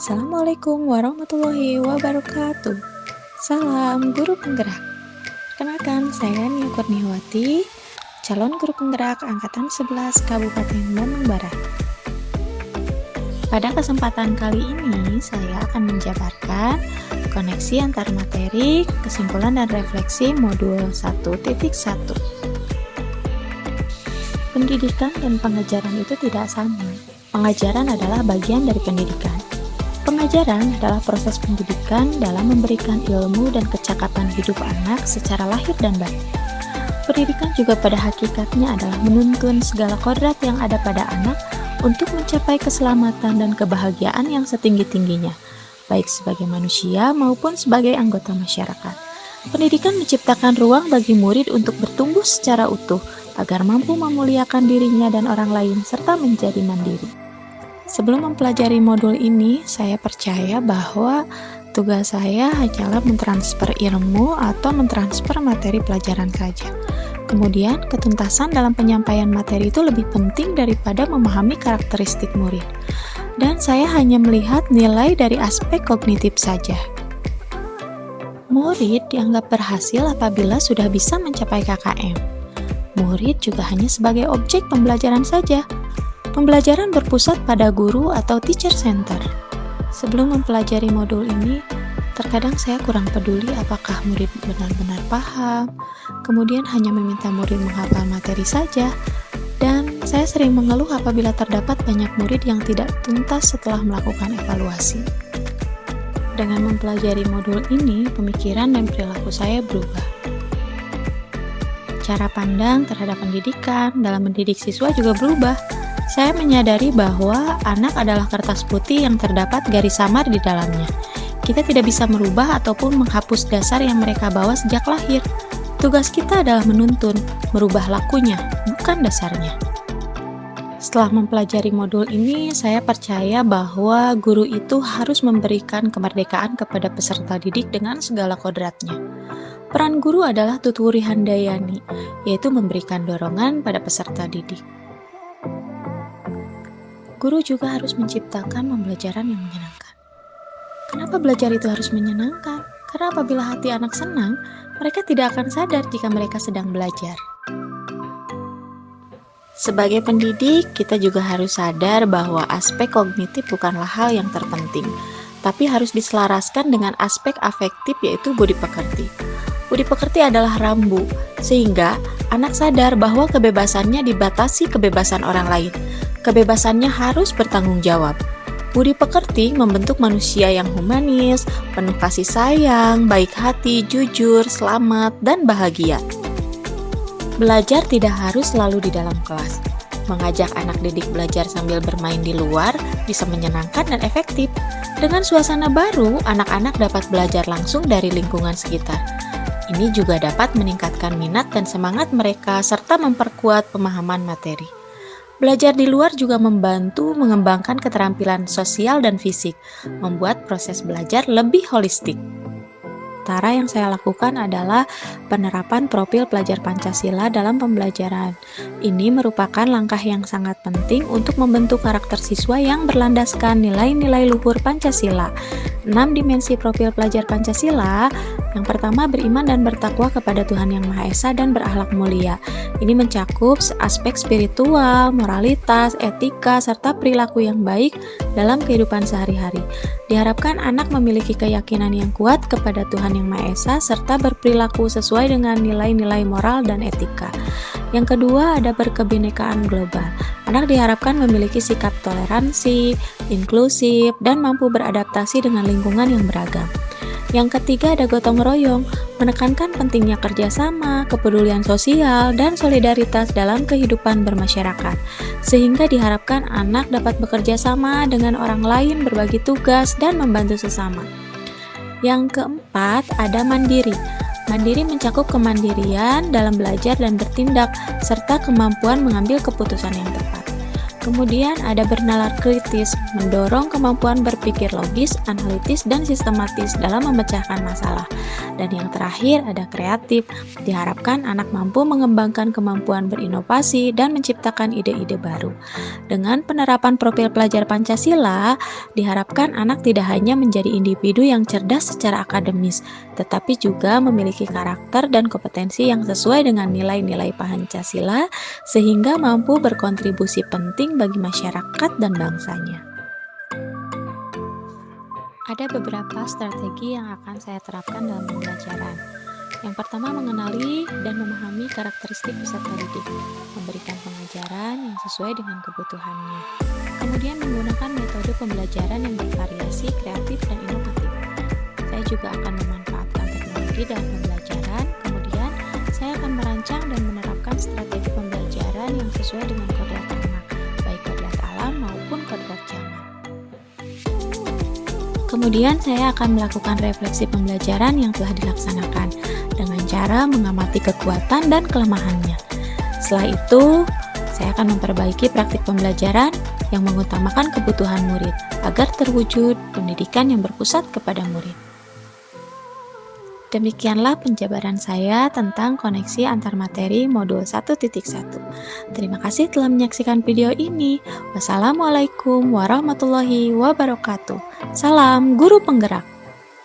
Assalamualaikum warahmatullahi wabarakatuh. Salam guru penggerak. Perkenalkan, saya Nia Kurniawati, calon guru penggerak angkatan 11 Kabupaten Bandung Barat. Pada kesempatan kali ini, saya akan menjabarkan koneksi antar materi, kesimpulan dan refleksi modul 1.1. Pendidikan dan pengajaran itu tidak sama. Pengajaran adalah bagian dari pendidikan. Pengajaran adalah proses pendidikan dalam memberikan ilmu dan kecakapan hidup anak secara lahir dan batin. Pendidikan juga pada hakikatnya adalah menuntun segala kodrat yang ada pada anak untuk mencapai keselamatan dan kebahagiaan yang setinggi-tingginya, baik sebagai manusia maupun sebagai anggota masyarakat. Pendidikan menciptakan ruang bagi murid untuk bertumbuh secara utuh, agar mampu memuliakan dirinya dan orang lain serta menjadi mandiri. Sebelum mempelajari modul ini, saya percaya bahwa tugas saya hanyalah mentransfer ilmu atau mentransfer materi pelajaran saja. Kemudian, ketuntasan dalam penyampaian materi itu lebih penting daripada memahami karakteristik murid. Dan saya hanya melihat nilai dari aspek kognitif saja. Murid dianggap berhasil apabila sudah bisa mencapai KKM. Murid juga hanya sebagai objek pembelajaran saja. Pembelajaran berpusat pada guru atau teacher center. Sebelum mempelajari modul ini, terkadang saya kurang peduli apakah murid benar-benar paham, kemudian hanya meminta murid menghafal materi saja, dan saya sering mengeluh apabila terdapat banyak murid yang tidak tuntas setelah melakukan evaluasi. Dengan mempelajari modul ini, pemikiran dan perilaku saya berubah. Cara pandang terhadap pendidikan dalam mendidik siswa juga berubah. Saya menyadari bahwa anak adalah kertas putih yang terdapat garis samar di dalamnya. Kita tidak bisa merubah ataupun menghapus dasar yang mereka bawa sejak lahir. Tugas kita adalah menuntun, merubah lakunya, bukan dasarnya. Setelah mempelajari modul ini, saya percaya bahwa guru itu harus memberikan kemerdekaan kepada peserta didik dengan segala kodratnya. Peran guru adalah tuturi handayani, yaitu memberikan dorongan pada peserta didik. Guru juga harus menciptakan pembelajaran yang menyenangkan. Kenapa belajar itu harus menyenangkan? Karena apabila hati anak senang, mereka tidak akan sadar jika mereka sedang belajar. Sebagai pendidik, kita juga harus sadar bahwa aspek kognitif bukanlah hal yang terpenting, tapi harus diselaraskan dengan aspek afektif, yaitu budi pekerti. Budi pekerti adalah rambu, sehingga anak sadar bahwa kebebasannya dibatasi kebebasan orang lain. Kebebasannya harus bertanggung jawab. Budi pekerti membentuk manusia yang humanis, penuh kasih sayang, baik hati, jujur, selamat, dan bahagia. Belajar tidak harus selalu di dalam kelas. Mengajak anak didik belajar sambil bermain di luar bisa menyenangkan dan efektif. Dengan suasana baru, anak-anak dapat belajar langsung dari lingkungan sekitar. Ini juga dapat meningkatkan minat dan semangat mereka serta memperkuat pemahaman materi. Belajar di luar juga membantu mengembangkan keterampilan sosial dan fisik, membuat proses belajar lebih holistik. Cara yang saya lakukan adalah penerapan profil pelajar Pancasila dalam pembelajaran. Ini merupakan langkah yang sangat penting untuk membentuk karakter siswa yang berlandaskan nilai-nilai luhur Pancasila. 6 dimensi profil pelajar Pancasila. Yang pertama, beriman dan bertakwa kepada Tuhan Yang Maha Esa dan berakhlak mulia. Ini mencakup aspek spiritual, moralitas, etika, serta perilaku yang baik dalam kehidupan sehari-hari. Diharapkan anak memiliki keyakinan yang kuat kepada Tuhan Yang Maha Esa serta berperilaku sesuai dengan nilai-nilai moral dan etika. Yang kedua, ada berkebinekaan global. Anak diharapkan memiliki sikap toleransi, inklusif, dan mampu beradaptasi dengan lingkungan yang beragam. Yang ketiga, ada gotong royong, menekankan pentingnya kerjasama, kepedulian sosial, dan solidaritas dalam kehidupan bermasyarakat, sehingga diharapkan anak dapat bekerja sama dengan orang lain, berbagi tugas, dan membantu sesama. Yang keempat, ada mandiri. Mandiri mencakup kemandirian dalam belajar dan bertindak, serta kemampuan mengambil keputusan yang tepat. Kemudian ada bernalar kritis, mendorong kemampuan berpikir logis, analitis, dan sistematis dalam memecahkan masalah. Dan yang terakhir ada kreatif, diharapkan anak mampu mengembangkan kemampuan berinovasi dan menciptakan ide-ide baru. Dengan penerapan profil pelajar Pancasila, diharapkan anak tidak hanya menjadi individu yang cerdas secara akademis, tetapi juga memiliki karakter dan kompetensi yang sesuai dengan nilai-nilai Pancasila, sehingga mampu berkontribusi penting bagi masyarakat dan bangsanya. Ada beberapa strategi yang akan saya terapkan dalam pembelajaran. Yang pertama, mengenali dan memahami karakteristik peserta didik, memberikan pengajaran yang sesuai dengan kebutuhannya. Kemudian menggunakan metode pembelajaran yang bervariasi, kreatif, dan inovatif. Saya juga akan memanfaatkan teknologi dalam pembelajaran. Kemudian saya akan merancang dan menerapkan strategi pembelajaran yang sesuai dengan kodrat anak, baik kodrat alam maupun kodrat zaman. Kemudian saya akan melakukan refleksi pembelajaran yang telah dilaksanakan dengan cara mengamati kekuatan dan kelemahannya. Setelah itu, saya akan memperbaiki praktik pembelajaran yang mengutamakan kebutuhan murid agar terwujud pendidikan yang berpusat kepada murid. Demikianlah penjabaran saya tentang koneksi antar materi modul 1.1. Terima kasih telah menyaksikan video ini. Wassalamualaikum warahmatullahi wabarakatuh. Salam Guru Penggerak.